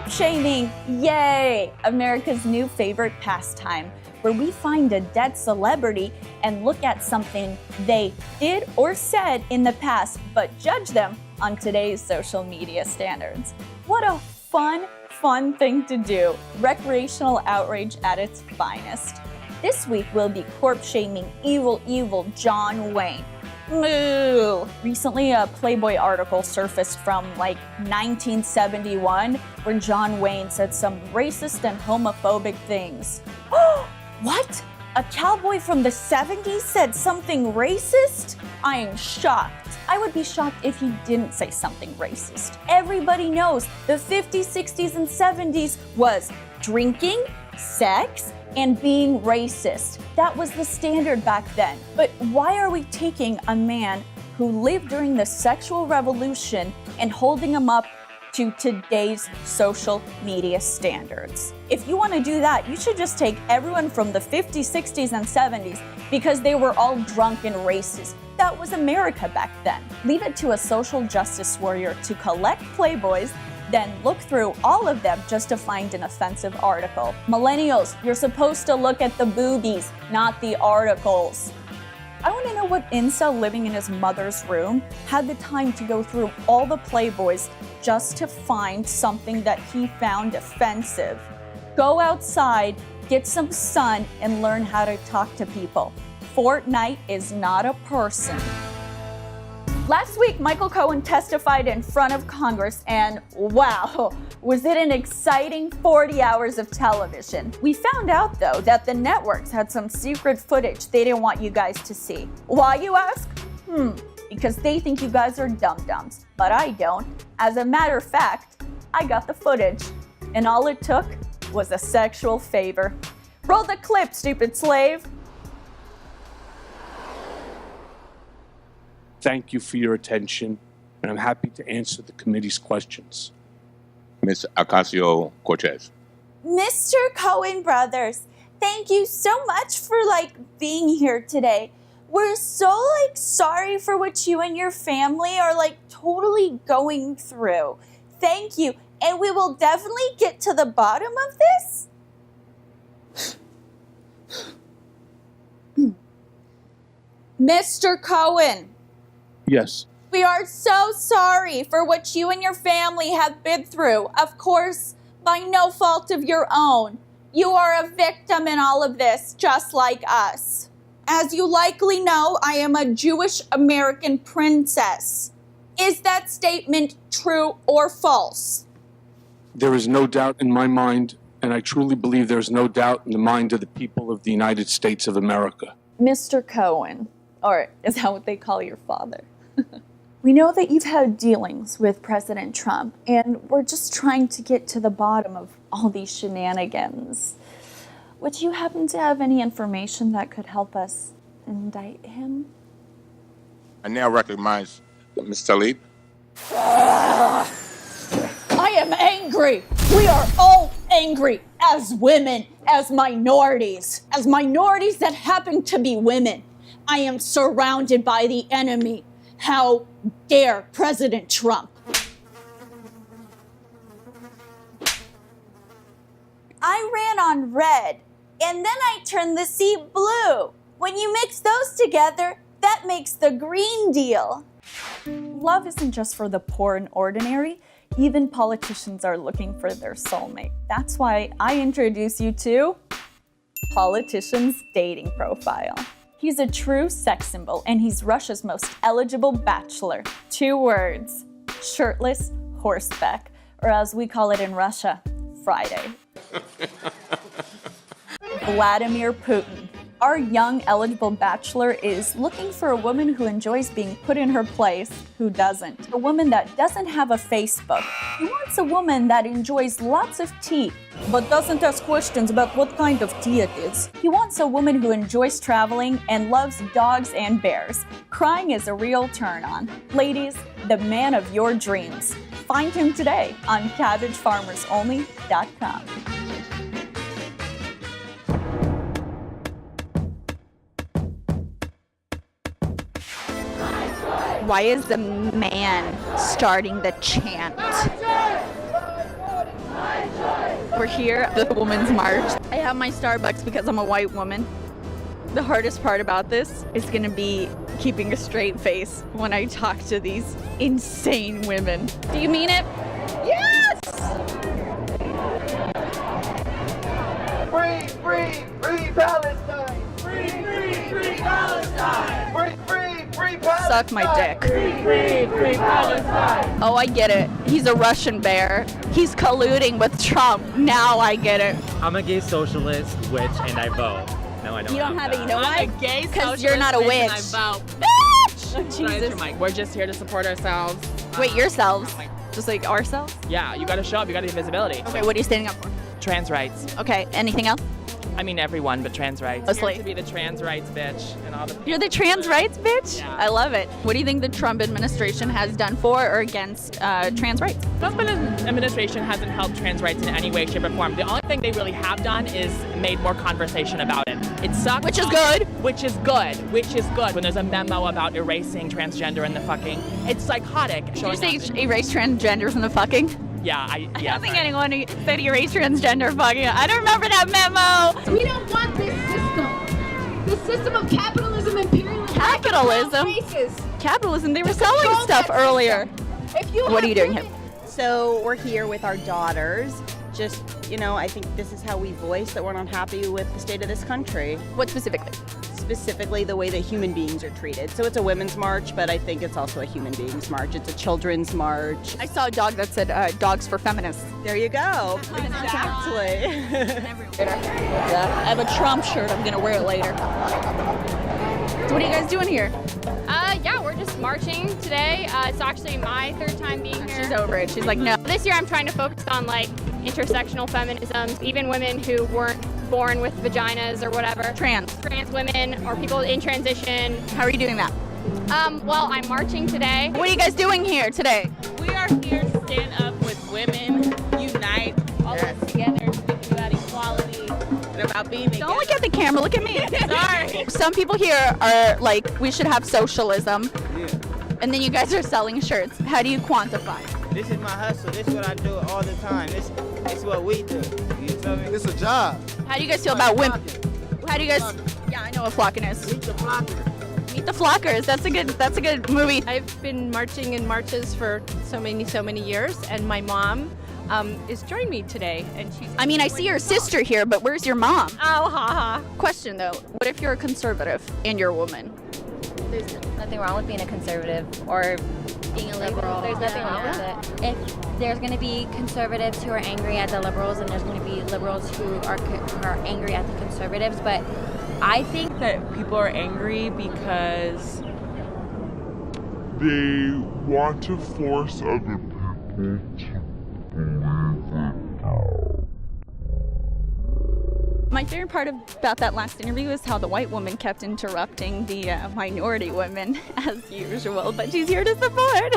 Corpse shaming, yay! America's new favorite pastime, where we find a dead celebrity and look at something they did or said in the past, but judge them on today's social media standards. What a fun thing to do. Recreational outrage at its finest. This week we'll be corpse shaming evil John Wayne. Moo! Recently, a Playboy article surfaced from 1971 where John Wayne said some racist and homophobic things. What? A cowboy from the 70s said something racist? I am shocked. I would be shocked if he didn't say something racist. Everybody knows the 50s, 60s, and 70s was drinking, sex, and being racist. That was the standard back then. But why are we taking a man who lived during the sexual revolution and holding him up to today's social media standards? If you want to do that, you should just take everyone from the 50s, 60s, and 70s because they were all drunk and racist. That was America back then. Leave it to a social justice warrior to collect Playboys, then look through all of them just to find an offensive article. Millennials, you're supposed to look at the boobies, not the articles. I want to know what incel living in his mother's room had the time to go through all the Playboys just to find something that he found offensive. Go outside, get some sun, and learn how to talk to people. Fortnite is not a person. Last week, Michael Cohen testified in front of Congress, and wow, was it an exciting 40 hours of television. We found out, though, that the networks had some secret footage they didn't want you guys to see. Why, you ask? Because they think you guys are dum-dums, but I don't. As a matter of fact, I got the footage, and all it took was a sexual favor. Roll the clip, stupid slave. Thank you for your attention, and I'm happy to answer the committee's questions. Ms. Ocasio-Cortez. Mr. Cohen brothers, thank you so much for being here today. We're so sorry for what you and your family are totally going through. Thank you, and we will definitely get to the bottom of this. Mr. Cohen. Yes. We are so sorry for what you and your family have been through. Of course, by no fault of your own. You are a victim in all of this, just like us. As you likely know, I am a Jewish American princess. Is that statement true or false? There is no doubt in my mind, and I truly believe there is no doubt in the mind of the people of the United States of America. Mr. Cohen, or is that what they call your father? We know that you've had dealings with President Trump, and we're just trying to get to the bottom of all these shenanigans. Would you happen to have any information that could help us indict him? I now recognize Ms. Tlaib. I am angry. We are all angry as women, as minorities that happen to be women. I am surrounded by the enemy. How dare President Trump? I ran on red, and then I turned the seat blue. When you mix those together, that makes the Green Deal. Love isn't just for the poor and ordinary. Even politicians are looking for their soulmate. That's why I introduce you to Politician's Dating Profile. He's a true sex symbol, and he's Russia's most eligible bachelor. 2 words: shirtless horseback, or as we call it in Russia, Friday. Vladimir Putin. Our young eligible bachelor is looking for a woman who enjoys being put in her place, who doesn't. A woman that doesn't have a Facebook. He wants a woman that enjoys lots of tea, but doesn't ask questions about what kind of tea it is. He wants a woman who enjoys traveling and loves dogs and bears. Crying is a real turn-on. Ladies, the man of your dreams. Find him today on CabbageFarmersOnly.com. Why is the man starting the chant? We're here at the Women's March. I have my Starbucks because I'm a white woman. The hardest part about this is gonna be keeping a straight face when I talk to these insane women. Do you mean it? Yes! Free, free, free Palestine! Free, free, free Palestine! Free, free, free Palestine! Suck my dick. Free, free, free Palestine! Oh, I get it. He's a Russian bear. He's colluding with Trump. Now I get it. I'm a gay socialist, witch, and I vote. No, I don't. You don't have it. You know I'm why? a gay Because you're not a witch. socialist and I vote. Bitch! Oh, Jesus. We're just here to support ourselves. Wait, yourselves? Just like ourselves? Yeah, you gotta show up. You gotta have visibility. Okay, what are you standing up for? Trans rights. Okay, anything else? I mean everyone, but trans rights. Mostly. Here to be the trans rights bitch and all the. You're the trans rights bitch? Yeah. I love it. What do you think the Trump administration has done for or against trans rights? Trump administration hasn't helped trans rights in any way, shape, or form. The only thing they really have done is made more conversation about it. It sucks. Which is good. Which is good. Which is good. When there's a memo about erasing transgender in the fucking, it's psychotic. Did you say erase transgender from the fucking? Yeah, I don't think anyone said erase transgender fucking. I don't remember that memo. We don't want this system. The system of capitalism, imperialism. Capitalism? Racist. Capitalism. They were Control selling stuff that earlier. If you What are you doing women- here? So we're here with our daughters. Just, I think this is how we voice that we're not happy with the state of this country. What specifically? Specifically the way that human beings are treated. So it's a women's march, but I think it's also a human beings march. It's a children's march. I saw a dog that said dogs for feminists. There you go. Exactly. I have a Trump shirt. I'm going to wear it later. So what are you guys doing here? Yeah, we're just marching today. It's actually my third time being here. She's over it. She's like, no. This year I'm trying to focus on like intersectional feminism, even women who weren't born with vaginas or whatever. Trans women or people in transition. How are you doing that? Well, I'm marching today. What are you guys doing here today? We are here to stand up with women, unite, all of us together, speaking about equality and about being together. Don't look at the camera. Look at me. Sorry. Some people here are like, we should have socialism. Yeah. And then you guys are selling shirts. How do you quantify? This is my hustle. This is what I do all the time. This is what we do. You feel me? It's a job. How do you guys feel about women? How do you guys? Yeah, I know what flocking is. Meet the flocker. Meet the Flockers. That's a good movie. I've been marching in marches for so many years, and my mom is joining me today, and she's. I mean, I see your sister here, but where's your mom? Oh, haha. Question though, what if you're a conservative and you're a woman? There's nothing wrong with being a conservative or being a liberal. There's nothing wrong with it. If there's going to be conservatives who are angry at the liberals, and there's going to be liberals who are angry at the conservatives, but I think that people are angry because they want to force other people to believe it. My favorite part about that last interview is how the white woman kept interrupting the minority women, as usual, but she's here to support.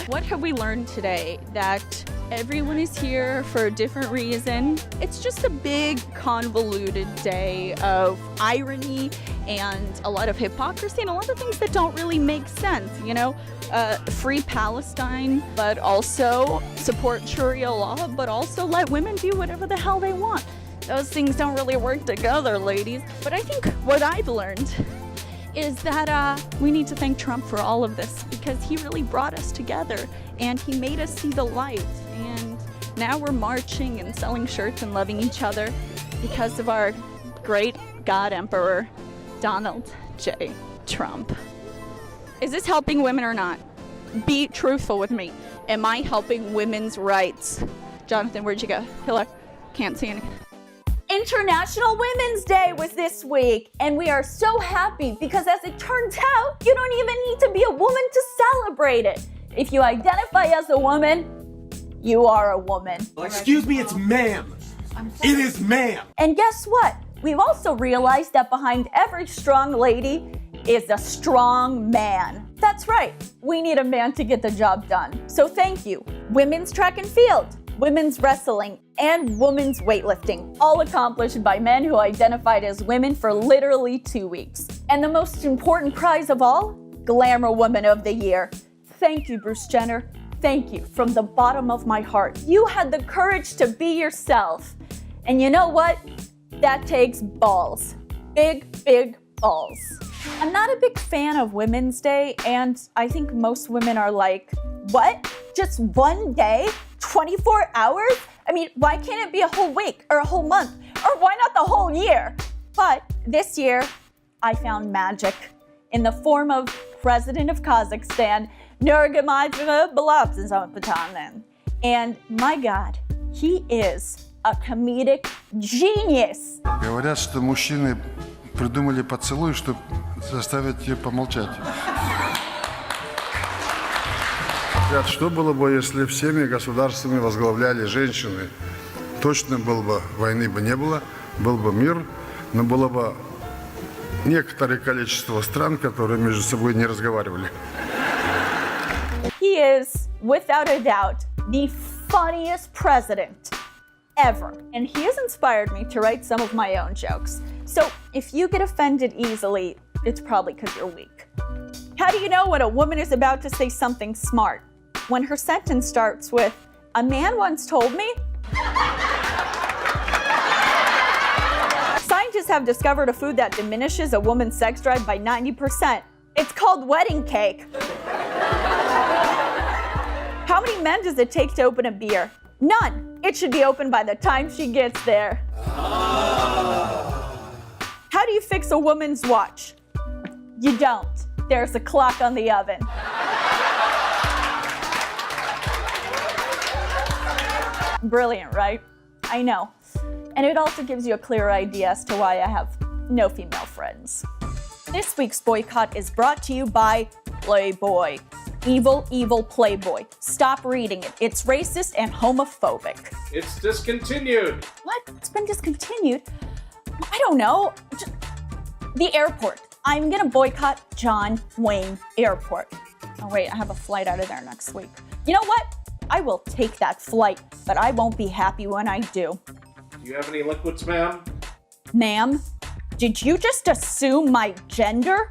What have we learned today? That everyone is here for a different reason. It's just a big, convoluted day of irony and a lot of hypocrisy and a lot of things that don't really make sense, free Palestine, but also support Sharia law, but also let women do whatever the hell they want. Those things don't really work together, ladies. But I think what I've learned is that we need to thank Trump for all of this, because he really brought us together and he made us see the light. And now we're marching and selling shirts and loving each other because of our great God Emperor, Donald J. Trump. Is this helping women or not? Be truthful with me. Am I helping women's rights? Jonathan, where'd you go? Hello? Can't see anything. International Women's Day was this week, and we are so happy because, as it turns out, you don't even need to be a woman to celebrate it. If you identify as a woman, you are a woman. Excuse me, it's ma'am. It is ma'am. And guess what? We've also realized that behind every strong lady is a strong man. That's right, we need a man to get the job done. So thank you. Women's track and field, women's wrestling, and women's weightlifting, all accomplished by men who identified as women for literally 2 weeks. And the most important prize of all, Glamour Woman of the Year. Thank you, Bruce Jenner. thank you from the bottom of my heart. You had the courage to be yourself. And you know what? That takes balls. Big, big balls. I'm not a big fan of Women's Day, and I think most women are like, what? Just one day? 24 hours? I mean, why can't it be a whole week or a whole month? Or why not the whole year? But this year, I found magic in the form of President of Kazakhstan, Nurgulmuhamedov Balabzin. And my God, he is a comedic genius. Говорят, что мужчины придумали поцелуй, чтобы заставить ее помолчать. Говорят, что было бы, если всеми государствами возглавляли женщины? Точно было бы, войны бы не было, был бы мир, но было бы некоторое количество стран, которые между собой не разговаривали. He is, without a doubt, the funniest president ever. And he has inspired me to write some of my own jokes. So if you get offended easily, it's probably because you're weak. How do you know when a woman is about to say something smart? When her sentence starts with, "A man once told me." Scientists have discovered a food that diminishes a woman's sex drive by 90%. It's called wedding cake. How many men does it take to open a beer? None. It should be open by the time she gets there. How do you fix a woman's watch? You don't. There's a clock on the oven. Brilliant, right? I know. And it also gives you a clear idea as to why I have no female friends. This week's boycott is brought to you by Playboy. Evil, evil Playboy. Stop reading it. It's racist and homophobic. It's discontinued. What? It's been discontinued? I don't know. The airport. I'm gonna boycott John Wayne Airport. Oh wait, I have a flight out of there next week. You know what? I will take that flight, but I won't be happy when I do. Do you have any liquids, ma'am? Ma'am, did you just assume my gender?